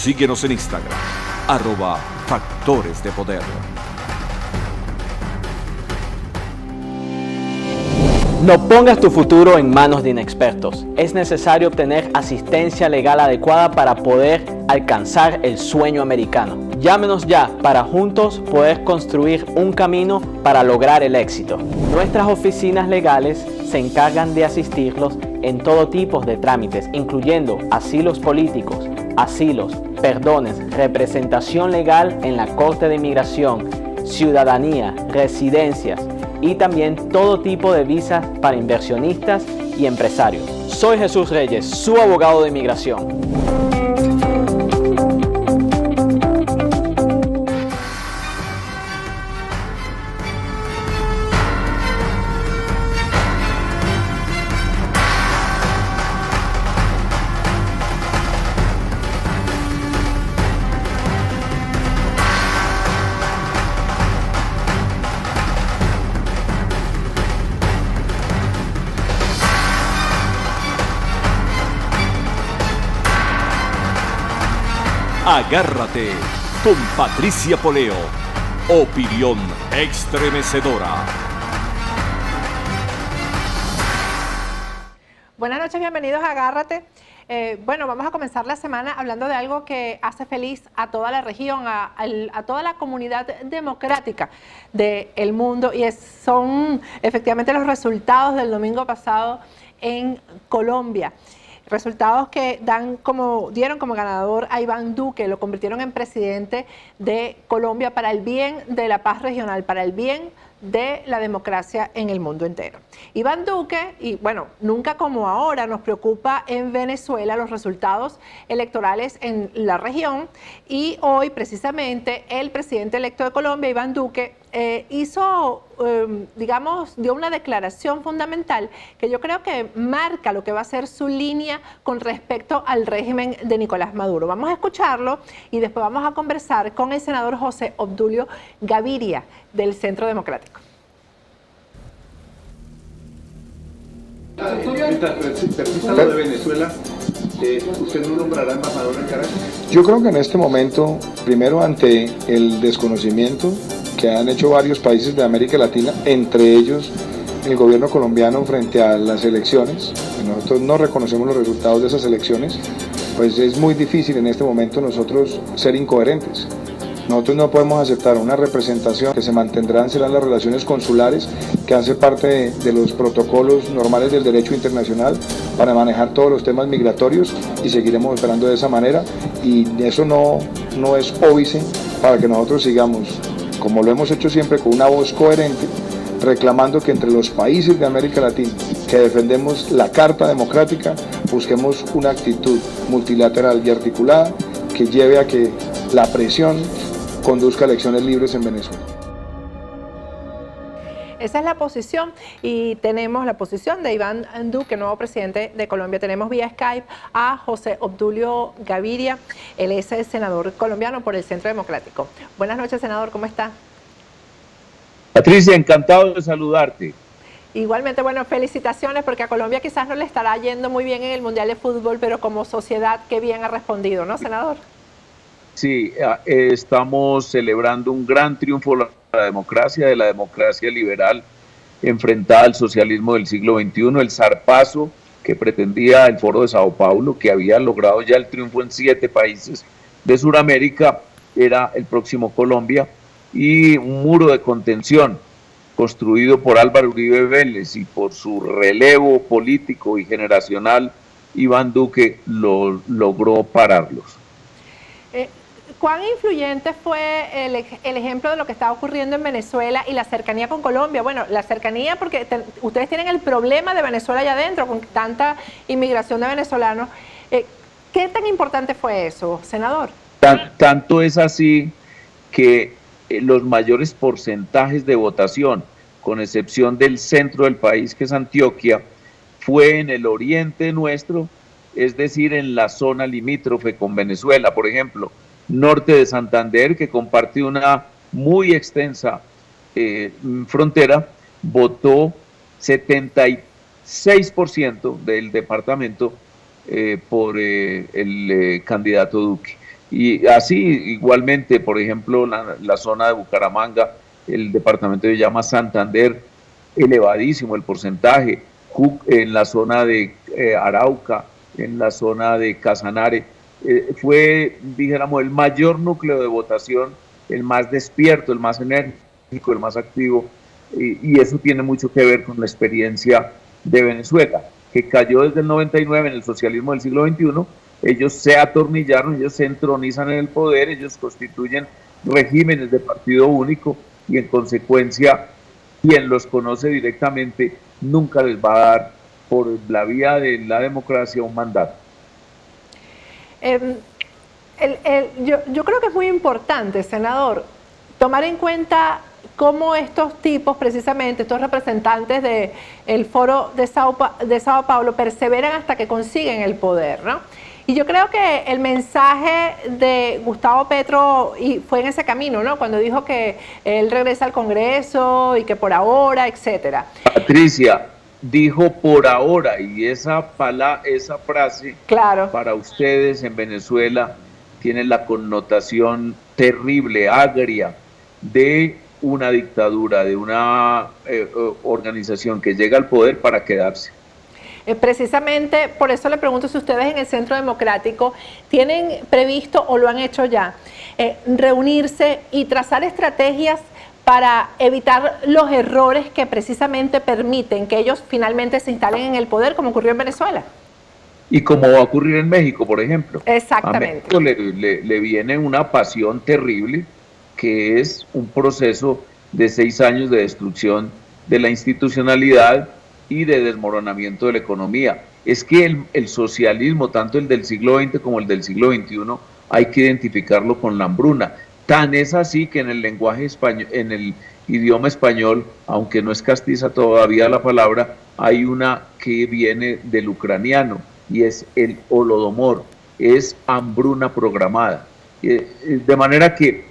Síguenos en Instagram, @Factores de Poder. No pongas tu futuro en manos de inexpertos. Es necesario obtener asistencia legal adecuada para poder alcanzar el sueño americano. Llámenos ya para juntos poder construir un camino para lograr el éxito. Nuestras oficinas legales se encargan de asistirlos en todo tipo de trámites, incluyendo asilos políticos, asilos, perdones, representación legal en la Corte de Inmigración, ciudadanía, residencias y también todo tipo de visas para inversionistas y empresarios. Soy Jesús Reyes, su abogado de inmigración. Agárrate con Patricia Poleo. Opinión estremecedora. Buenas noches, bienvenidos a Agárrate. Bueno, vamos a comenzar la semana hablando de algo que hace feliz a toda la región, a toda la comunidad democrática del mundo, y son efectivamente los resultados del domingo pasado en Colombia. Resultados que dieron como ganador a Iván Duque, lo convirtieron en presidente de Colombia para el bien de la paz regional, para el bien de la democracia en el mundo entero. Iván Duque, y bueno, nunca como ahora nos preocupa en Venezuela los resultados electorales en la región, y hoy precisamente el presidente electo de Colombia, Iván Duque, dio una declaración fundamental que yo creo que marca lo que va a ser su línea con respecto al régimen de Nicolás Maduro. Vamos a escucharlo y después vamos a conversar con el senador José Obdulio Gaviria del Centro Democrático. De Venezuela, ¿usted no nombrará embajador en Caracas? Yo creo que en este momento, primero ante el desconocimiento que han hecho varios países de América Latina, entre ellos el gobierno colombiano frente a las elecciones, nosotros no reconocemos los resultados de esas elecciones, pues es muy difícil en este momento nosotros ser incoherentes. Nosotros no podemos aceptar una representación. Que se mantendrán serán las relaciones consulares, que hace parte de los protocolos normales del derecho internacional para manejar todos los temas migratorios, y seguiremos operando de esa manera, y eso no es óbice para que nosotros sigamos, como lo hemos hecho siempre, con una voz coherente, reclamando que entre los países de América Latina que defendemos la Carta Democrática busquemos una actitud multilateral y articulada que lleve a que la presión conduzca a elecciones libres en Venezuela. Esa es la posición, y tenemos la posición de Iván Duque, nuevo presidente de Colombia. Tenemos vía Skype a José Obdulio Gaviria, él es el senador colombiano por el Centro Democrático. Buenas noches, senador, ¿cómo está? Patricia, encantado de saludarte. Igualmente, bueno, felicitaciones, porque a Colombia quizás no le estará yendo muy bien en el Mundial de Fútbol, pero como sociedad, qué bien ha respondido, ¿no, senador? Sí, estamos celebrando un gran triunfo de la democracia liberal enfrentada al socialismo del siglo XXI, el zarpazo que pretendía el Foro de Sao Paulo, que había logrado ya el triunfo en 7 países de Sudamérica, era el próximo Colombia, y un muro de contención construido por Álvaro Uribe Vélez y por su relevo político y generacional, Iván Duque logró pararlos. ¿Cuán influyente fue el ejemplo de lo que está ocurriendo en Venezuela y la cercanía con Colombia? Bueno, la cercanía porque ustedes tienen el problema de Venezuela allá adentro, con tanta inmigración de venezolanos. ¿Qué tan importante fue eso, senador? Tanto es así que los mayores porcentajes de votación, con excepción del centro del país, que es Antioquia, fue en el oriente nuestro, es decir, en la zona limítrofe con Venezuela. Por ejemplo, norte de Santander, que comparte una muy extensa frontera, votó 76% del departamento por el candidato Duque. Y así igualmente, por ejemplo, la zona de Bucaramanga, el departamento de llama Santander, elevadísimo el porcentaje, en la zona de Arauca, en la zona de Casanare, fue, dijéramos, el mayor núcleo de votación, el más despierto, el más enérgico, el más activo, y eso tiene mucho que ver con la experiencia de Venezuela, que cayó desde el 99 en el socialismo del siglo XXI. Ellos se atornillaron, ellos se entronizan en el poder, ellos constituyen regímenes de partido único y en consecuencia quien los conoce directamente nunca les va a dar por la vía de la democracia un mandato. Yo creo que es muy importante, senador, tomar en cuenta cómo estos tipos, precisamente estos representantes del Foro de Sao Paulo, perseveran hasta que consiguen el poder, ¿no? Y yo creo que el mensaje de Gustavo Petro fue en ese camino, ¿no? Cuando dijo que él regresa al Congreso y que por ahora, etcétera. Patricia, dijo por ahora, y esa frase, claro, para ustedes en Venezuela tiene la connotación terrible, agria, de una dictadura, de una organización que llega al poder para quedarse. Precisamente por eso le pregunto si ustedes en el Centro Democrático tienen previsto o lo han hecho ya, reunirse y trazar estrategias para evitar los errores que precisamente permiten que ellos finalmente se instalen en el poder, como ocurrió en Venezuela. Y como va a ocurrir en México, por ejemplo. Exactamente. A México le viene una pasión terrible, que es un proceso de 6 años de destrucción de la institucionalidad y de desmoronamiento de la economía. Es que el socialismo, tanto el del siglo XX como el del siglo XXI, hay que identificarlo con la hambruna. Tan es así que en el lenguaje español, en el idioma español, aunque no es castiza todavía la palabra, hay una que viene del ucraniano y es el holodomor, es hambruna programada. De manera que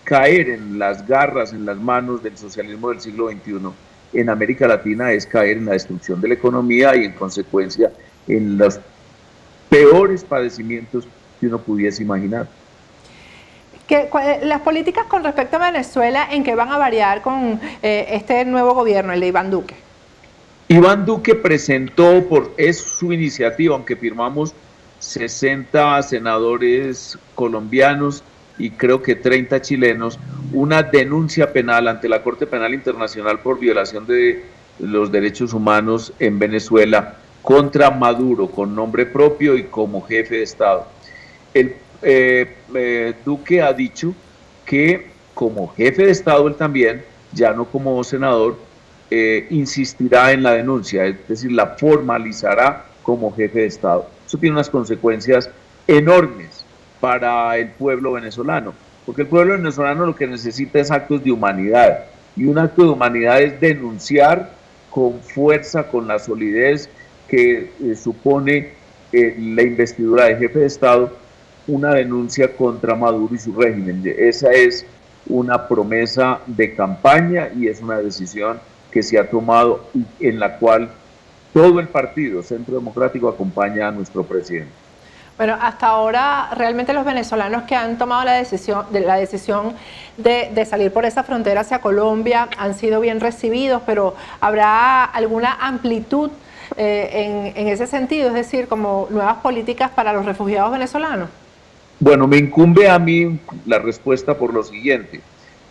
caer en las garras, en las manos del socialismo del siglo XXI en América Latina es caer en la destrucción de la economía y en consecuencia en los peores padecimientos que uno pudiese imaginar. Las políticas con respecto a Venezuela, ¿en qué van a variar con este nuevo gobierno, el de Iván Duque? Iván Duque presentó, es su iniciativa, aunque firmamos 60 senadores colombianos y creo que 30 chilenos, una denuncia penal ante la Corte Penal Internacional por violación de los derechos humanos en Venezuela contra Maduro, con nombre propio y como jefe de Estado. Duque ha dicho que como jefe de Estado él también, ya no como senador, insistirá en la denuncia, es decir, la formalizará como jefe de Estado. Eso tiene unas consecuencias enormes para el pueblo venezolano, porque el pueblo venezolano lo que necesita es actos de humanidad, y un acto de humanidad es denunciar con fuerza, con la solidez que supone la investidura de jefe de Estado, una denuncia contra Maduro y su régimen. Esa es una promesa de campaña y es una decisión que se ha tomado en la cual todo el partido Centro Democrático acompaña a nuestro presidente. Bueno, hasta ahora realmente los venezolanos que han tomado la decisión de salir por esa frontera hacia Colombia han sido bien recibidos, pero ¿habrá alguna amplitud en ese sentido? Es decir, como nuevas políticas para los refugiados venezolanos. Bueno, me incumbe a mí la respuesta por lo siguiente.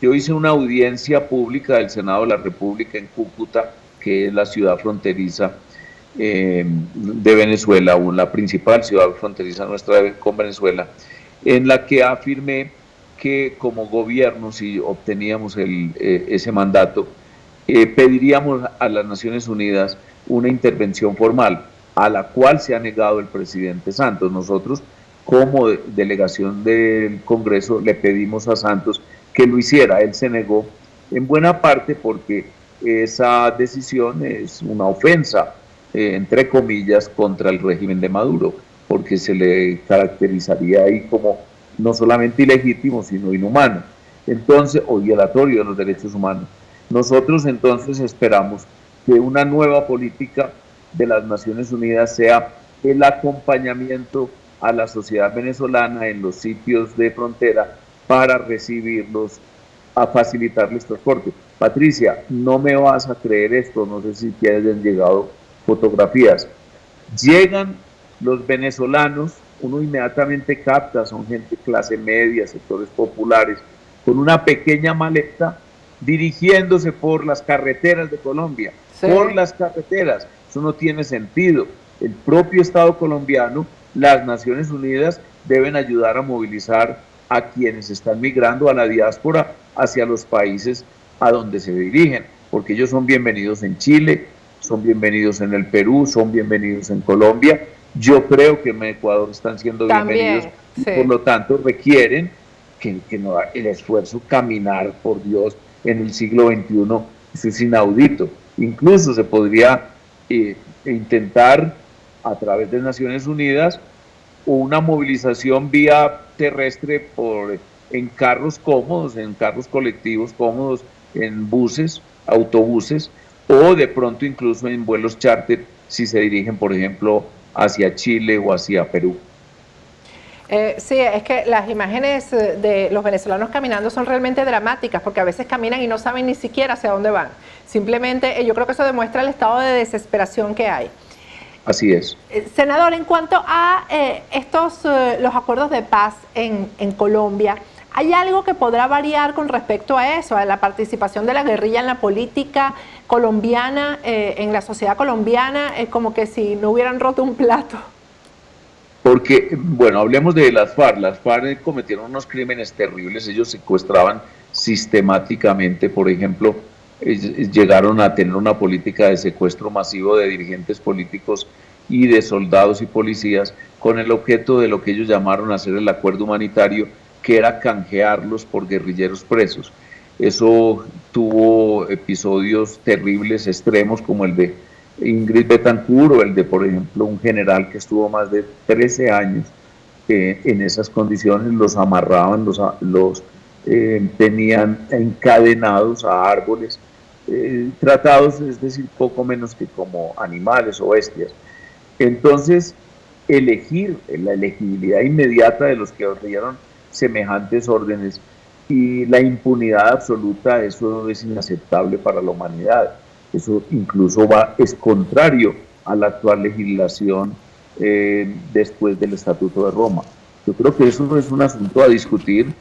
Yo hice una audiencia pública del Senado de la República en Cúcuta, que es la ciudad fronteriza de Venezuela, o la principal ciudad fronteriza nuestra con Venezuela, en la que afirmé que como gobierno, si obteníamos ese mandato, pediríamos a las Naciones Unidas una intervención formal, a la cual se ha negado el presidente Santos. Nosotros, como delegación del Congreso, le pedimos a Santos que lo hiciera. Él se negó, en buena parte porque esa decisión es una ofensa, entre comillas, contra el régimen de Maduro, porque se le caracterizaría ahí como no solamente ilegítimo, sino inhumano, entonces, o violatorio de los derechos humanos. Nosotros entonces esperamos que una nueva política de las Naciones Unidas sea el acompañamiento a la sociedad venezolana en los sitios de frontera para recibirlos, a facilitarles transporte. Patricia, no me vas a creer esto, no sé si te hayan llegado fotografías. Llegan los venezolanos, uno inmediatamente capta, son gente clase media, sectores populares, con una pequeña maleta dirigiéndose por las carreteras de Colombia, por las carreteras. Eso no tiene sentido. El propio Estado colombiano, las Naciones Unidas deben ayudar a movilizar a quienes están migrando a la diáspora hacia los países a donde se dirigen, porque ellos son bienvenidos en Chile, son bienvenidos en el Perú, son bienvenidos en Colombia. Yo creo que en Ecuador están siendo bienvenidos, sí. Por lo tanto requieren que no haga el esfuerzo caminar, por Dios, en el siglo XXI. Eso es inaudito. Incluso se podría intentar a través de Naciones Unidas una movilización vía terrestre en carros cómodos, en carros colectivos cómodos, en buses, autobuses, o de pronto incluso en vuelos charter si se dirigen, por ejemplo, hacia Chile o hacia Perú. Sí, es que las imágenes de los venezolanos caminando son realmente dramáticas, porque a veces caminan y no saben ni siquiera hacia dónde van. Simplemente yo creo que eso demuestra el estado de desesperación que hay. Así es. Senador, en cuanto a los acuerdos de paz en Colombia, ¿hay algo que podrá variar con respecto a eso, a la participación de la guerrilla en la política colombiana, en la sociedad colombiana, como que si no hubieran roto un plato? Porque, bueno, hablemos de las FARC. Las FARC cometieron unos crímenes terribles. Ellos secuestraban sistemáticamente, por ejemplo, llegaron a tener una política de secuestro masivo de dirigentes políticos y de soldados y policías con el objeto de lo que ellos llamaron hacer el acuerdo humanitario, que era canjearlos por guerrilleros presos. Eso tuvo episodios terribles, extremos, como el de Ingrid Betancourt, o el de, por ejemplo, un general que estuvo más de 13 años en esas condiciones. Los amarraban, los tenían encadenados a árboles, tratados, es decir, poco menos que como animales o bestias. Entonces, la elegibilidad inmediata de los que dieron semejantes órdenes y la impunidad absoluta, eso es inaceptable para la humanidad. Eso incluso es contrario a la actual legislación después del Estatuto de Roma. Yo creo que eso no es un asunto a discutir.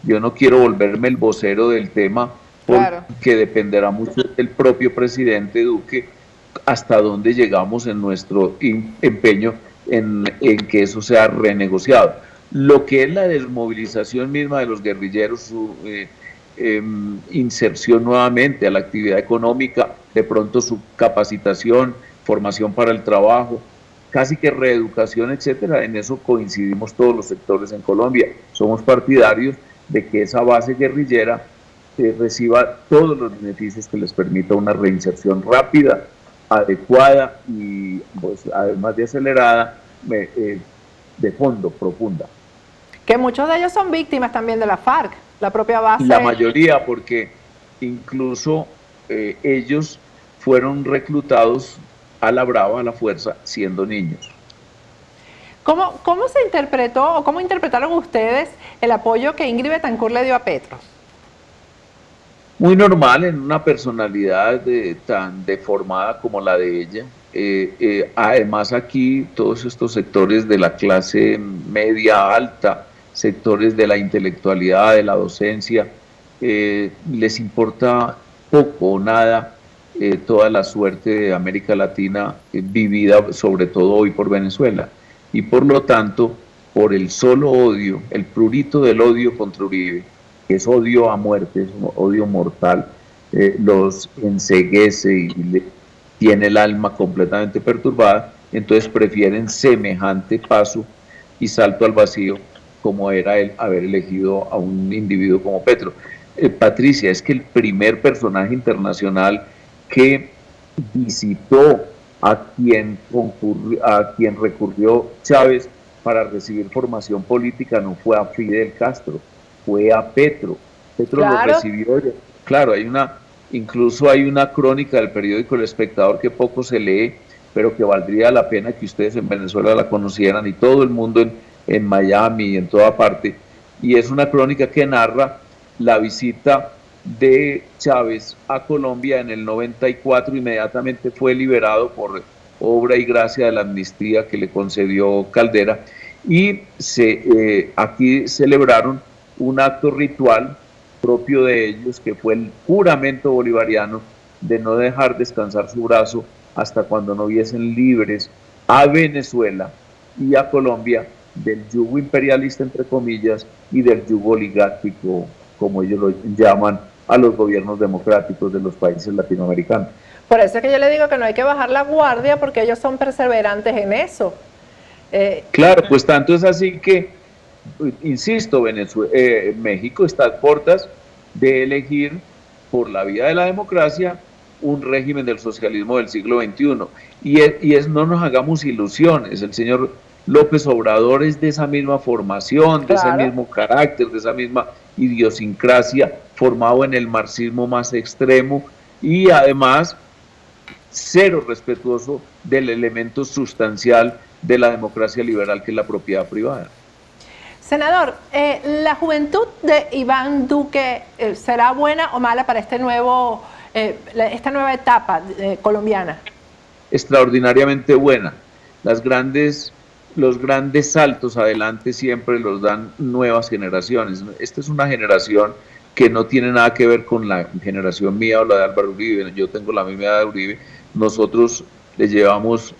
Yo no quiero volverme el vocero del tema, porque dependerá mucho del propio presidente Duque hasta dónde llegamos en nuestro empeño en que eso sea renegociado. Lo que es la desmovilización misma de los guerrilleros, su inserción nuevamente a la actividad económica, de pronto su capacitación, formación para el trabajo, casi que reeducación, etcétera. En eso coincidimos todos los sectores en Colombia. Somos partidarios de que esa base guerrillera reciba todos los beneficios que les permita una reinserción rápida, adecuada y, pues, además de acelerada, de fondo, profunda. Que muchos de ellos son víctimas también de la FARC, la propia base. La mayoría, porque incluso ellos fueron reclutados a la brava, a la fuerza, siendo niños. ¿Cómo se interpretó o cómo interpretaron ustedes el apoyo que Ingrid Betancourt le dio a Petro? Muy normal en una personalidad tan deformada como la de ella. Además, aquí todos estos sectores de la clase media alta, sectores de la intelectualidad, de la docencia, les importa poco o nada toda la suerte de América Latina vivida sobre todo hoy por Venezuela. Y por lo tanto, por el solo odio, el prurito del odio contra Uribe, que es odio a muerte, es un odio mortal, los enceguece y tiene el alma completamente perturbada. Entonces prefieren semejante paso y salto al vacío como era el haber elegido a un individuo como Petro. Patricia, es que el primer personaje internacional que visitó a quien recurrió Chávez para recibir formación política no fue a Fidel Castro, fue a Petro. Petro lo recibió. Claro, incluso hay una crónica del periódico El Espectador que poco se lee, pero que valdría la pena que ustedes en Venezuela la conocieran y todo el mundo en Miami y en toda parte. Y es una crónica que narra la visita de Chávez a Colombia en el 94, inmediatamente fue liberado por obra y gracia de la amnistía que le concedió Caldera, y aquí celebraron un acto ritual propio de ellos, que fue el juramento bolivariano de no dejar descansar su brazo hasta cuando no viesen libres a Venezuela y a Colombia del yugo imperialista, entre comillas, y del yugo oligárquico, como ellos lo llaman, a los gobiernos democráticos de los países latinoamericanos. Por eso es que yo le digo que no hay que bajar la guardia, porque ellos son perseverantes en eso. Claro, pues tanto es así que, insisto, México está a puertas de elegir por la vía de la democracia un régimen del socialismo del siglo XXI. Y no nos hagamos ilusiones, el señor López Obrador es de esa misma formación, de ese mismo carácter, de esa misma idiosincrasia, formado en el marxismo más extremo, y además cero respetuoso del elemento sustancial de la democracia liberal, que es la propiedad privada. Senador, ¿la juventud de Iván Duque será buena o mala para esta nueva etapa colombiana? Extraordinariamente buena. Los grandes saltos adelante siempre los dan nuevas generaciones. Esta es una generación que no tiene nada que ver con la generación mía o la de Álvaro Uribe. Yo tengo la misma edad de Uribe. Nosotros le llevamos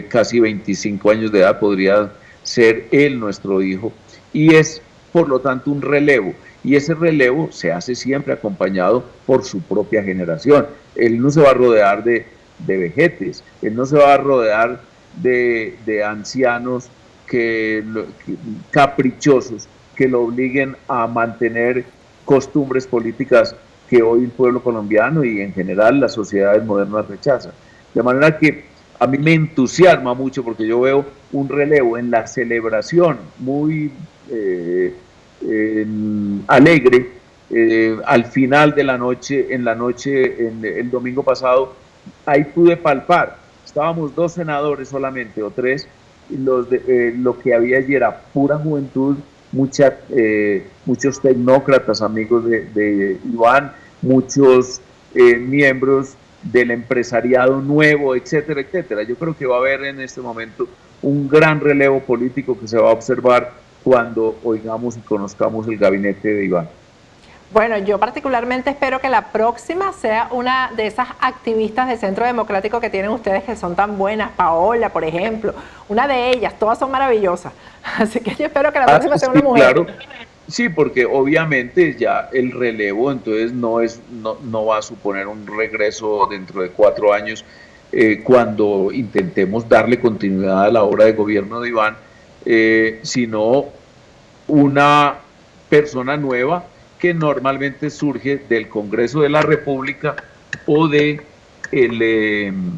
casi 25 años de edad, podría ser él nuestro hijo, y es por lo tanto un relevo, y ese relevo se hace siempre acompañado por su propia generación. Él no se va a rodear de vejetes, él no se va a rodear de ancianos caprichosos que lo obliguen a mantener costumbres políticas que hoy el pueblo colombiano y en general las sociedades modernas rechazan. De manera que a mí me entusiasma mucho, porque yo veo un relevo en la celebración muy alegre al final de la noche, el domingo pasado. Ahí pude palpar, estábamos 2 senadores solamente, o 3, lo que había allí era pura juventud, muchos tecnócratas, amigos de Iván, muchos miembros del empresariado nuevo, etcétera, etcétera. Yo creo que va a haber en este momento un gran relevo político que se va a observar cuando oigamos y conozcamos el gabinete de Iván. Bueno, yo particularmente espero que la próxima sea una de esas activistas del Centro Democrático que tienen ustedes, que son tan buenas, Paola, por ejemplo, una de ellas, todas son maravillosas. Así que yo espero que la próxima sea una mujer. Claro. Sí, porque obviamente ya el relevo entonces no va a suponer un regreso dentro de 4 años, cuando intentemos darle continuidad a la obra de gobierno de Iván, sino una persona nueva que normalmente surge del Congreso de la República o de el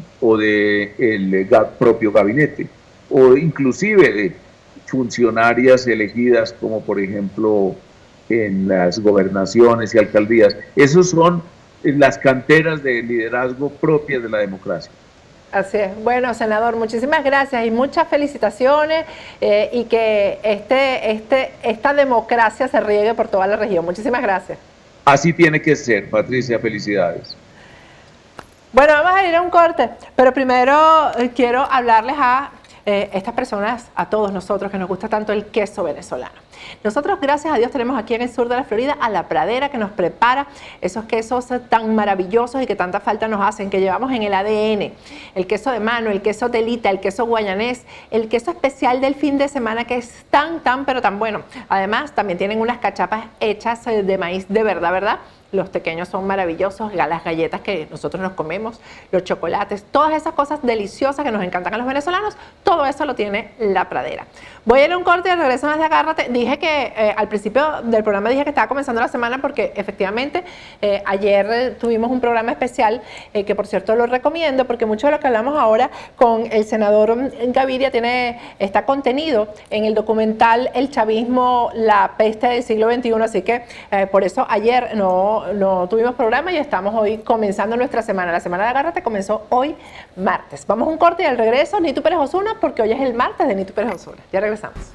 propio gabinete, o inclusive de funcionarias elegidas, como por ejemplo en las gobernaciones y alcaldías. Esos son las canteras de liderazgo propias de la democracia. Así es. Bueno, senador, muchísimas gracias y muchas felicitaciones, y que esta democracia se riegue por toda la región. Muchísimas gracias. Así tiene que ser, Patricia, felicidades. Bueno, vamos a ir a un corte, pero primero quiero hablarles a estas personas, a todos nosotros que nos gusta tanto el queso venezolano. Nosotros, gracias a Dios, tenemos aquí en el sur de la Florida a La Pradera, que nos prepara esos quesos tan maravillosos y que tanta falta nos hacen, que llevamos en el ADN. El queso de mano, el queso telita, el queso guayanés, el queso especial del fin de semana, que es tan pero tan bueno. Además, también tienen unas cachapas hechas de maíz de verdad. Los pequeños son maravillosos, las galletas que nosotros nos comemos, los chocolates, todas esas cosas deliciosas que nos encantan a los venezolanos, todo eso lo tiene La Pradera. Voy a ir a un corte y regresamos de Agárrate. dije que al principio del programa dije que estaba comenzando la semana porque efectivamente ayer tuvimos un programa especial que por cierto lo recomiendo porque mucho de lo que hablamos ahora con el senador Gaviria está contenido en el documental El chavismo, la peste del siglo XXI, así que por eso ayer no tuvimos programa y estamos hoy comenzando nuestra semana. La semana de Agárrate comenzó hoy martes. Vamos a un corte y al regreso Nito Pérez Osuna porque hoy es el martes de Nito Pérez Osuna. Ya regresamos.